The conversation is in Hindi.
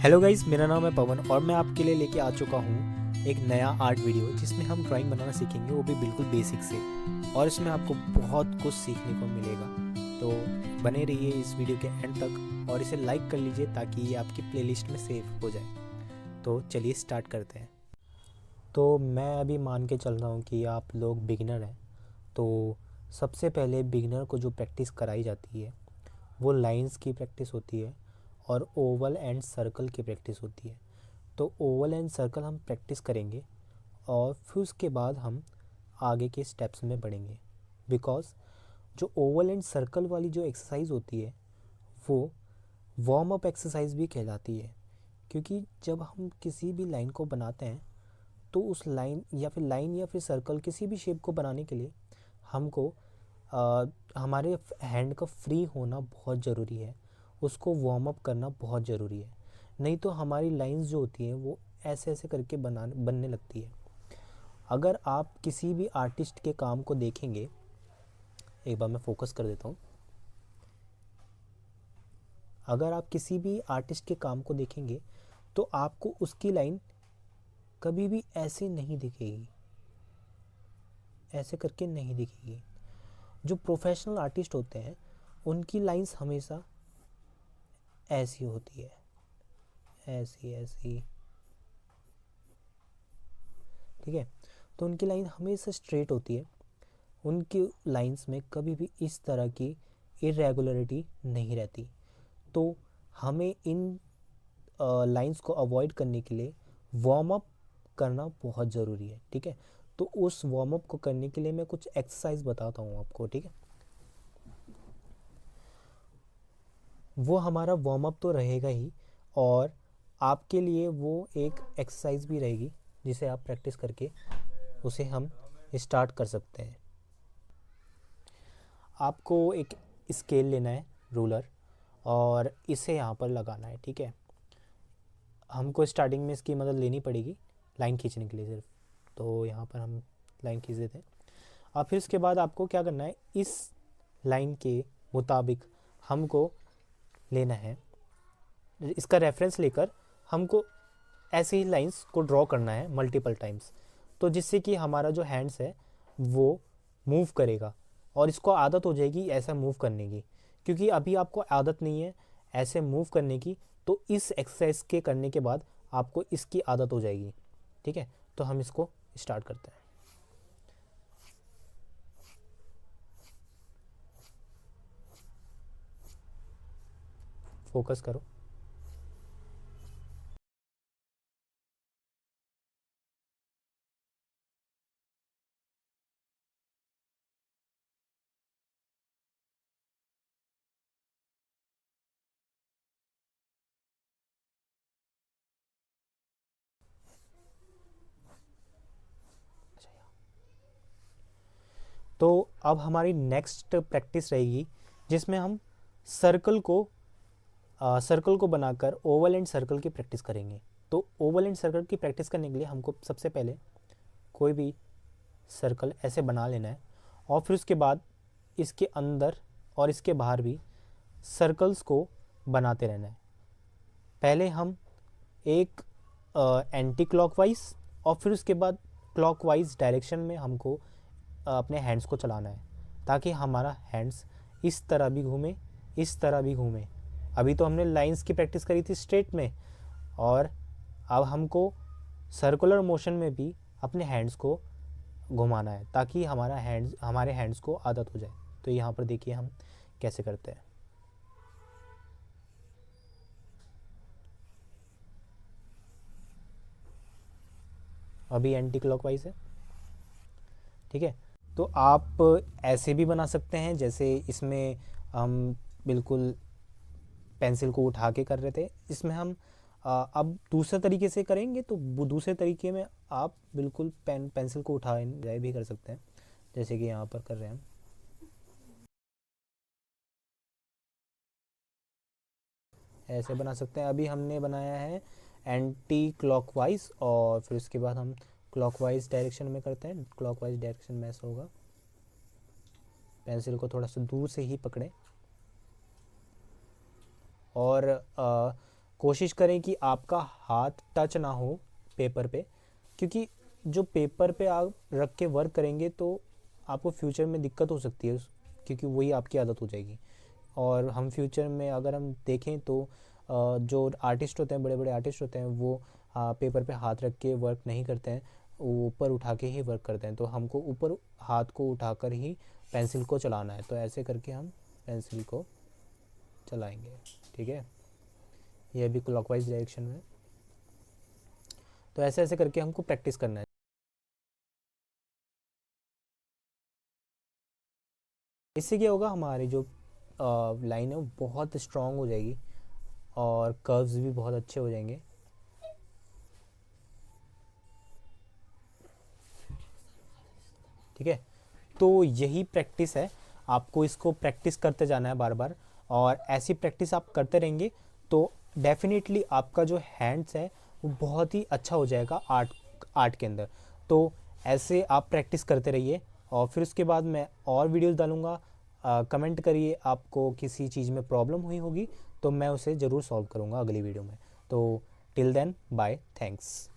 हेलो गाइस, मेरा नाम है पवन और मैं आपके लिए लेके आ चुका हूँ एक नया आर्ट वीडियो जिसमें हम ड्राइंग बनाना सीखेंगे, वो भी बिल्कुल बेसिक से। और इसमें आपको बहुत कुछ सीखने को मिलेगा। तो बने रहिए इस वीडियो के एंड तक और इसे लाइक कर लीजिए ताकि ये आपकी प्लेलिस्ट में सेव हो जाए। तो चलिए स्टार्ट करते हैं। तो मैं अभी मान के चल रहा हूँ कि आप लोग बिगिनर हैं। तो सबसे पहले बिगिनर को जो प्रैक्टिस कराई जाती है वो लाइंस की प्रैक्टिस होती है और ओवल एंड सर्कल की प्रैक्टिस होती है। तो ओवल एंड सर्कल हम प्रैक्टिस करेंगे और फिर उसके बाद हम आगे के स्टेप्स में बढ़ेंगे। बिकॉज़ जो ओवल एंड सर्कल वाली जो एक्सरसाइज होती है वो वार्म अप एक्सरसाइज भी कहलाती है। क्योंकि जब हम किसी भी लाइन को बनाते हैं तो उस लाइन या फिर सर्कल किसी भी शेप को बनाने के लिए हमको हमारे हैंड का फ्री होना बहुत ज़रूरी है। उसको वार्म अप करना बहुत ज़रूरी है। नहीं तो हमारी लाइंस जो होती हैं वो ऐसे ऐसे करके बनने लगती है। अगर आप किसी भी आर्टिस्ट के काम को देखेंगे, एक बार मैं फोकस कर देता हूँ। अगर आप किसी भी आर्टिस्ट के काम को देखेंगे तो आपको उसकी लाइन कभी भी ऐसे नहीं दिखेगी, ऐसे करके नहीं दिखेगी। जो प्रोफेशनल आर्टिस्ट होते हैं उनकी लाइंस हमेशा ऐसी होती है, ऐसी ऐसी। ठीक है, तो उनकी लाइन हमेशा स्ट्रेट होती है। उनकी लाइंस में कभी भी इस तरह की इरेगुलरिटी नहीं रहती। तो हमें इन लाइंस को अवॉइड करने के लिए वार्म अप करना बहुत ज़रूरी है। ठीक है, तो उस वार्म अप को करने के लिए मैं कुछ एक्सरसाइज बताता हूँ आपको। ठीक है, वो हमारा वार्म अप तो रहेगा ही और आपके लिए वो एक एक्सरसाइज भी रहेगी जिसे आप प्रैक्टिस करके उसे हम स्टार्ट कर सकते हैं। आपको एक स्केल लेना है, रूलर, और इसे यहाँ पर लगाना है। ठीक है, हमको स्टार्टिंग में इसकी मदद लेनी पड़ेगी लाइन खींचने के लिए सिर्फ। तो यहाँ पर हम लाइन खींच देते हैं और फिर उसके बाद आपको क्या करना है, इस लाइन के मुताबिक हमको लेना है, इसका रेफरेंस लेकर हमको ऐसे ही लाइंस को ड्रॉ करना है मल्टीपल टाइम्स। तो जिससे कि हमारा जो हैंड्स है वो मूव करेगा और इसको आदत हो जाएगी ऐसा मूव करने की। क्योंकि अभी आपको आदत नहीं है ऐसे मूव करने की, तो इस एक्सरसाइज के करने के बाद आपको इसकी आदत हो जाएगी। ठीक है, तो हम इसको स्टार्ट करते हैं। फोकस करो। तो अब हमारी नेक्स्ट प्रैक्टिस रहेगी जिसमें हम सर्कल को सर्कल को बनाकर ओवल एंड सर्कल की प्रैक्टिस करेंगे। तो ओवल एंड सर्कल की प्रैक्टिस करने के लिए हमको सबसे पहले कोई भी सर्कल ऐसे बना लेना है और फिर उसके बाद इसके अंदर और इसके बाहर भी सर्कल्स को बनाते रहना है। पहले हम एक एंटी क्लॉकवाइज और फिर उसके बाद क्लॉकवाइज डायरेक्शन में हमको अपने हैंड्स को चलाना है ताकि हमारा हैंड्स इस तरह भी घूमे, इस तरह भी घूमे। अभी तो हमने लाइंस की प्रैक्टिस करी थी स्ट्रेट में, और अब हमको सर्कुलर मोशन में भी अपने हैंड्स को घुमाना है ताकि हमारे हैंड्स को आदत हो जाए। तो यहाँ पर देखिए हम कैसे करते हैं। अभी एंटी क्लॉकवाइज है। ठीक है, तो आप ऐसे भी बना सकते हैं जैसे इसमें हम बिल्कुल पेंसिल को उठा के कर रहे थे। इसमें हम अब दूसरे तरीके से करेंगे तो दूसरे तरीके में आप बिल्कुल पेंसिल को उठा जाए भी कर सकते हैं, जैसे कि यहाँ पर कर रहे हैं हम। ऐसे बना सकते हैं। अभी हमने बनाया है एंटी क्लॉकवाइज और फिर उसके बाद हम क्लॉकवाइज डायरेक्शन में करते हैं। क्लॉकवाइज डायरेक्शन में ऐसा होगा, पेंसिल को थोड़ा सा दूर से ही पकड़ें और कोशिश करें कि आपका हाथ टच ना हो पेपर पे, क्योंकि जो पेपर पे आप रख के वर्क करेंगे तो आपको फ्यूचर में दिक्कत हो सकती है, क्योंकि वही आपकी आदत हो जाएगी। और हम फ्यूचर में अगर हम देखें तो जो आर्टिस्ट होते हैं, बड़े बड़े आर्टिस्ट होते हैं, वो पेपर पे हाथ रख के वर्क नहीं करते हैं, वो ऊपर उठा के ही वर्क करते हैं। तो हमको ऊपर हाथ को उठाकर ही पेंसिल को चलाना है, तो ऐसे करके हम पेंसिल को चलाएंगे। ठीक है, यह भी क्लॉकवाइज डायरेक्शन में। तो ऐसे ऐसे करके हमको प्रैक्टिस करना है। इससे क्या होगा, हमारी जो लाइन है वो बहुत स्ट्रांग हो जाएगी और कर्व्स भी बहुत अच्छे हो जाएंगे। ठीक है, तो यही प्रैक्टिस है, आपको इसको प्रैक्टिस करते जाना है बार बार, और ऐसी प्रैक्टिस आप करते रहेंगे तो डेफिनेटली आपका जो हैंड्स है वो बहुत ही अच्छा हो जाएगा आर्ट के अंदर। तो ऐसे आप प्रैक्टिस करते रहिए, और फिर उसके बाद मैं और वीडियोस डालूँगा। कमेंट करिए, आपको किसी चीज़ में प्रॉब्लम हुई होगी तो मैं उसे ज़रूर सॉल्व करूँगा अगली वीडियो में। तो टिल देन बाय, थैंक्स।